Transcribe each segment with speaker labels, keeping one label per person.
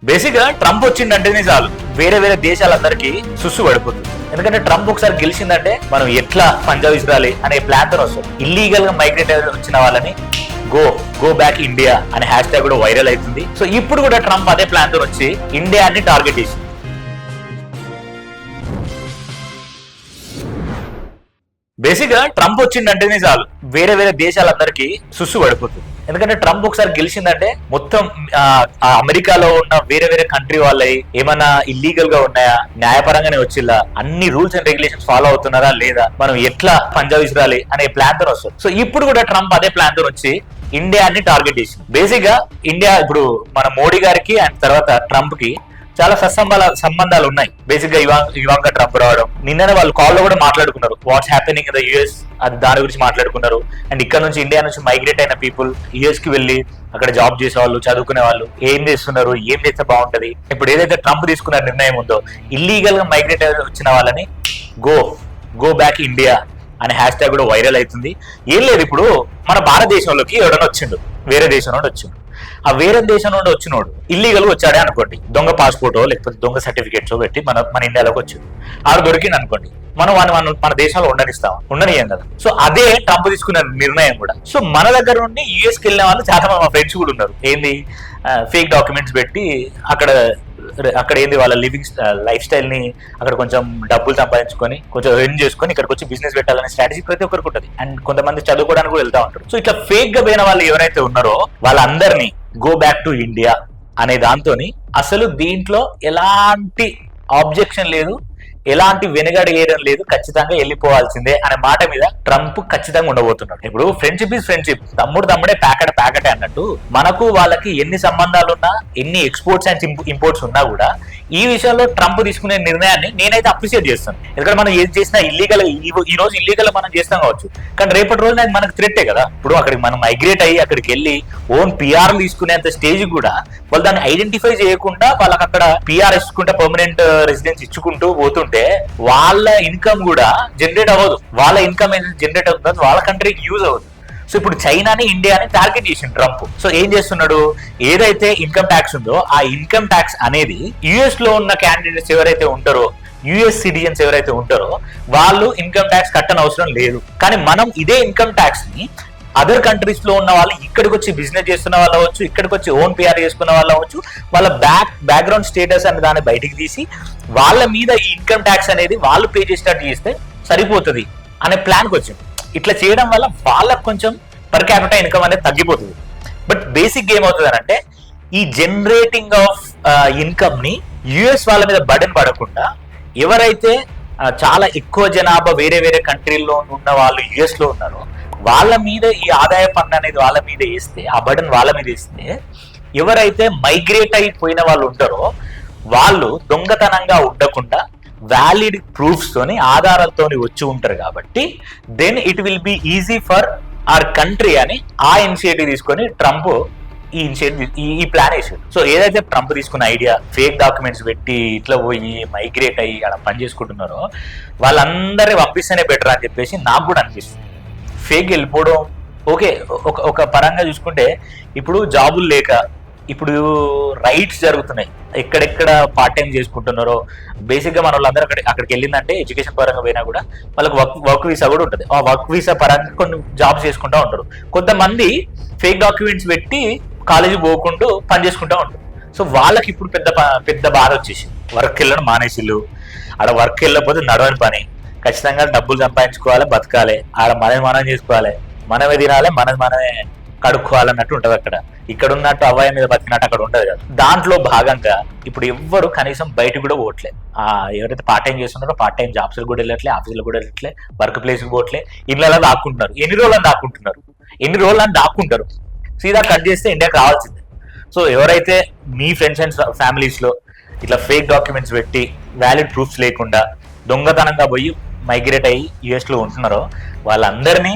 Speaker 1: Basic గా Trump వచ్చిందంటేనే చాలు వేరే వేరే దేశాలందరికీ సుస్సు పడిపోతుంది. ఎందుకంటే ట్రంప్ ఒకసారి గెలిచిందంటే మనం ఎట్లా పంజాబ్ ఇస్రాయలీ అనే ప్లాన్ తో వస్తుంది. ఇల్లీగల్ గా మైగ్రేట్ వచ్చిన వాళ్ళని గో బ్యాక్ ఇండియా అనే హ్యాష్ ట్యాగ్ కూడా వైరల్ అవుతుంది. సో ఇప్పుడు కూడా ట్రంప్ అదే ప్లాన్ తో వచ్చి ఇండియాని టార్గెట్ చేసింది. బేసిక్ గా ట్రంప్ వచ్చిందంటేనే చాలు వేరే వేరే దేశాలందరికీ సుస్సు పడిపోతుంది. ఎందుకంటే ట్రంప్ ఒకసారి గెలిచిందంటే మొత్తం అమెరికాలో ఉన్న వేరే వేరే కంట్రీ వాళ్ళవి ఏమన్నా ఇల్లీగల్ గా ఉన్నాయా, న్యాయపరంగానే వచ్చిల్లా, అన్ని రూల్స్ అండ్ రెగ్యులేషన్స్ ఫాలో అవుతున్నారా లేదా, మనం ఎట్లా పంజాబ్ ఇస్రాయలీ అనే ప్లాన్ తో వస్తుంది. సో ఇప్పుడు కూడా ట్రంప్ అదే ప్లాన్ తో వచ్చి ఇండియాని టార్గెట్ చేసింది. బేసిక్ గా ఇండియా ఇప్పుడు మన మోడీ గారికి అండ్ తర్వాత ట్రంప్ కి చాలా సంబంధాలు ఉన్నాయి. బేసిక్ గా ఇవాంకా ట్రంప్ రావడం, నిన్ననే వాళ్ళు కాల్ లో కూడా మాట్లాడుకున్నారు what's happening in the US, అది దాని గురించి మాట్లాడుకున్నారు. అండ్ ఇక్కడ నుంచి ఇండియా నుంచి మైగ్రేట్ అయిన పీపుల్ యుఎస్ కి వెళ్ళి అక్కడ జాబ్ చేసే వాళ్ళు, చదువుకునే వాళ్ళు ఏం చేస్తున్నారు, ఏం చేస్తే బాగుంటది. ఇప్పుడు ఏదైతే ట్రంప్ తీసుకున్న నిర్ణయం ఉందో ఇల్లీగల్ గా మైగ్రేట్ వచ్చిన వాళ్ళని గో బ్యాక్ ఇండియా అనే హ్యాష్ ట్యాగ్ కూడా వైరల్ అవుతుంది. ఏం లేదు, ఇప్పుడు మన భారతదేశంలోకి ఎవడన్నా వచ్చిండు, వేరే దేశం నుండి వచ్చిండు. ఆ వేరే దేశం నుండి వచ్చినోడు ఇల్లీగల్ వచ్చాడే అనుకోండి, దొంగ పాస్పోర్టో లేకపోతే దొంగ సర్టిఫికేట్స్ పెట్టి మన ఇండియాలోకి వచ్చింది. ఆడు దొరికింది అనుకోండి, మనం మన దేశంలో ఉండనియం కదా. సో అదే ట్రంప్ తీసుకున్న నిర్ణయం కూడా. సో మన దగ్గర నుండి యూఎస్కి వెళ్ళిన వాళ్ళు చాలా మంది మా ఫ్రెండ్స్ కూడా ఉన్నారు. ఏంది ఫేక్ డాక్యుమెంట్స్ పెట్టి అక్కడ ఏంది వాళ్ళ లివింగ్ లైఫ్ స్టైల్ ని అక్కడ కొంచెం డబ్బులు సంపాదించుకొని కొంచెం ఎర్న్ చేసుకొని ఇక్కడికి వచ్చి బిజినెస్ పెట్టాలనే స్ట్రాటజీ ప్రతి ఒక్కరికి ఉంటుంది. అండ్ కొంతమంది చదువుకోవడానికి కూడా వెళ్తా ఉంటారు. సో ఇట్లా ఫేక్ గా పోయిన వాళ్ళు ఎవరైతే ఉన్నారో వాళ్ళందరినీ గో బ్యాక్ టు ఇండియా అనే దాంతోని అసలు దీంట్లో ఎలాంటి ఆబ్జెక్షన్ లేదు, ఎలాంటి వెనుగడేయడం లేదు, ఖచ్చితంగా వెళ్ళిపోవాల్సిందే అనే మాట మీద ట్రంప్ ఖచ్చితంగా ఉండబోతున్నాడు. ఇప్పుడు ఫ్రెండ్షిప్ ఈజ్ ఫ్రెండ్షిప్, తమ్ముడే ప్యాకెటే అన్నట్టు మనకు వాళ్ళకి ఎన్ని సంబంధాలు ఉన్నా, ఎన్ని ఎక్స్పోర్ట్స్ అండ్ ఇంపోర్ట్స్ ఉన్నా కూడా ఈ విషయంలో ట్రంప్ తీసుకునే నిర్ణయాన్ని నేనైతే అప్రిషియేట్ చేస్తాను. ఎందుకంటే మనం ఏది చేసినా ఇల్లీగల్, ఈ రోజు ఇల్లీగల్ మనం చేస్తాం కావచ్చు, కానీ రేపటి రోజున అది మనకు థ్రెట్టే కదా. ఇప్పుడు అక్కడికి మనం మైగ్రేట్ అయ్యి అక్కడికి వెళ్ళి ఓన్ పిఆర్ తీసుకునేంత స్టేజ్ కూడా వాళ్ళు దాన్ని ఐడెంటిఫై చేయకుండా వాళ్ళకి అక్కడ పిఆర్ ఇచ్చుకుంటే పర్మనెంట్ రెసిడెన్స్ ఇచ్చుకుంటూ పోతుంటే వాళ్ళ ఇన్కమ్ కూడా జనరేట్ అవ్వదు. వాళ్ళ ఇన్కమ్ ఏదైతే జనరేట్ అవుతుందో వాళ్ళ కంట్రీకి యూజ్ అవ్వదు. సో ఇప్పుడు చైనాని ఇండియాని టార్గెట్ చేసిండు ట్రంప్. సో ఏం చేస్తున్నాడు, ఏదైతే ఇన్కమ్ ట్యాక్స్ ఉందో ఆ ఇన్కమ్ ట్యాక్స్ అనేది యుఎస్ లో ఉన్న క్యాండిడేట్స్ ఎవరైతే ఉంటారో, యుఎస్ సిటిజన్స్ ఎవరైతే ఉంటారో వాళ్ళు ఇన్కమ్ ట్యాక్స్ కట్టని అవసరం లేదు. కానీ మనం ఇదే ఇన్కమ్ ట్యాక్స్ ని అదర్ కంట్రీస్ లో ఉన్న వాళ్ళు ఇక్కడికి వచ్చి బిజినెస్ చేస్తున్న వాళ్ళు అవ్వచ్చు, ఇక్కడికి వచ్చి ఓన్ పిఆర్ చేసుకున్న వాళ్ళు అవ్వచ్చు, వాళ్ళ బ్యాక్గ్రౌండ్ స్టేటస్ అనే దాన్ని బయటికి తీసి వాళ్ళ మీద ఈ ఇన్కమ్ ట్యాక్స్ అనేది వాళ్ళు పే చేసినట్టు చేస్తే సరిపోతుంది అనే ప్లాన్కి వచ్చింది. ఇట్లా చేయడం వల్ల వాళ్ళకు కొంచెం పర్ క్యాపిటల్ ఇన్కమ్ అనేది తగ్గిపోతుంది. బట్ బేసిక్ ఏమవుతుంది అంటే ఈ జనరేటింగ్ ఆఫ్ ఇన్కమ్ ని యుఎస్ వాళ్ళ మీద బర్డెన్ పడకుండా ఎవరైతే చాలా ఎక్కువ జనాభా వేరే వేరే కంట్రీల్లో ఉన్న వాళ్ళు యుఎస్ లో ఉన్నారో వాళ్ళ మీద ఈ ఆదాయ పన్ను అనేది వాళ్ళ మీద వేస్తే, ఆ బర్డెన్ వాళ్ళ మీద వేస్తే ఎవరైతే మైగ్రేట్ అయిపోయిన వాళ్ళు ఉంటారో వాళ్ళు దొంగతనంగా ఉండకుండా వ్యాలిడ్ ప్రూఫ్స్ తోని ఆధారాలతోని వచ్చి ఉంటారు. కాబట్టి then it will be easy for our country అని ఆ ఇనిషియేటివ్ తీసుకొని ట్రంప్ ఈ ప్లాన్ వేసాడు. సో ఏదైతే ట్రంప్ తీసుకున్న ఐడియా ఫేక్ డాక్యుమెంట్స్ పెట్టి ఇట్లా పోయి మైగ్రేట్ అయ్యి అక్కడ పని చేసుకుంటున్నారో వాళ్ళందరినీ పంపిస్తేనే బెటర్ అని చెప్పేసి నాకు కూడా అనిపిస్తుంది. ఫేక్ వెళ్ళిపోవడం ఓకే, ఒక పరంగా చూసుకుంటే ఇప్పుడు జాబులు లేక ఇప్పుడు రైట్స్ జరుగుతున్నాయి, ఎక్కడెక్కడ పార్ట్ టైం చేసుకుంటున్నారో. బేసిక్ గా మన వాళ్ళందరూ అక్కడికి వెళ్ళిందంటే ఎడ్యుకేషన్ పరంగా పోయినా కూడా వాళ్ళకి వర్క్ వీసా కూడా ఉంటుంది. ఆ వర్క్ వీసా పరంగా కొన్ని జాబ్స్ చేసుకుంటూ ఉంటారు. కొంతమంది ఫేక్ డాక్యుమెంట్స్ పెట్టి కాలేజీ పోకుండా పని చేసుకుంటూ ఉంటారు. సో వాళ్ళకి ఇప్పుడు పెద్ద బాధ వచ్చేసి వర్క్ వెళ్ళడం మానేసిల్లు. ఆడ వర్క్ వెళ్ళకపోతే నడవని పని, ఖచ్చితంగా డబ్బులు సంపాదించుకోవాలి, బతకాలి, ఆడ మనం చేసుకోవాలి, మనమే తినాలి, మనమే కడుక్కోవాలన్నట్టు ఉంటది. ఇక్కడ ఉన్నట్టు అవ్వాయి మీద బతికినట్టు అక్కడ ఉంటది కదా. దాంట్లో భాగంగా ఇప్పుడు ఎవ్వరు కనీసం బయటకు కూడా పోవట్లేదు. ఎవరైతే పార్ట్ టైం చేస్తున్నారో పార్ట్ టైం జాబ్స్ కూడా వెళ్ళట్లే, ఆఫీసులు కూడా వెళ్ళట్లే, వర్క్ ప్లేస్ పోవట్లే, ఇళ్ళలో దాక్కుంటున్నారు. ఎన్ని రోజులు అని దాక్కుంటారు, సీదా కట్ చేస్తే ఇండియాకి రావాల్సిందే. సో ఎవరైతే మీ ఫ్రెండ్స్ అండ్ ఫ్యామిలీస్ లో ఇట్లా ఫేక్ డాక్యుమెంట్స్ పెట్టి వ్యాలిడ్ ప్రూఫ్స్ లేకుండా దొంగతనంగా పోయి మైగ్రేట్ అయ్యి యుఎస్ లో ఉంటున్నారో వాళ్ళందరినీ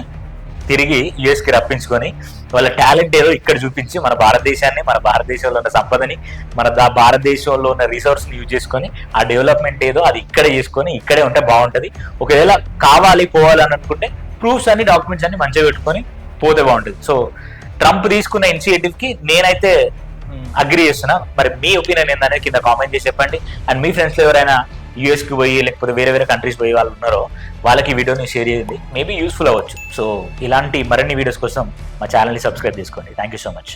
Speaker 1: తిరిగి యుఎస్ కి రప్పించుకొని వాళ్ళ టాలెంట్ ఏదో ఇక్కడ చూపించి మన భారతదేశాన్ని, మన భారతదేశంలో ఉన్న సంపదని, మన భారతదేశంలో ఉన్న రిసోర్స్ ని యూజ్ చేసుకొని ఆ డెవలప్మెంట్ ఏదో అది ఇక్కడే చేసుకొని ఇక్కడే ఉంటే బాగుంటది. ఒకవేళ కావాలి పోవాలని అనుకుంటే ప్రూఫ్స్ అన్ని డాక్యుమెంట్స్ అన్ని మంచిగా పెట్టుకొని పోతే బాగుంటుంది. సో ట్రంప్ తీసుకున్న ఇనిషియేటివ్ కి నేనైతే అగ్రి చేస్తున్నా. మరి మీ ఒపీనియన్ ఏందనేది కింద కామెంట్ చేసి చెప్పండి. అండ్ మీ ఫ్రెండ్స్లో ఎవరైనా యూఎస్కి పోయి లేకపోతే వేరే వేరే కంట్రీస్ పోయి వాళ్ళు ఉన్నారో వాళ్ళకి ఈ వీడియోని షేర్ చేయండి, మేబీ యూస్ఫుల్ అవ్వచ్చు. సో ఇలాంటి మరిన్ని వీడియోస్ కోసం మా ఛానల్ని సబ్స్క్రైబ్ చేసుకోండి. Thank you so much.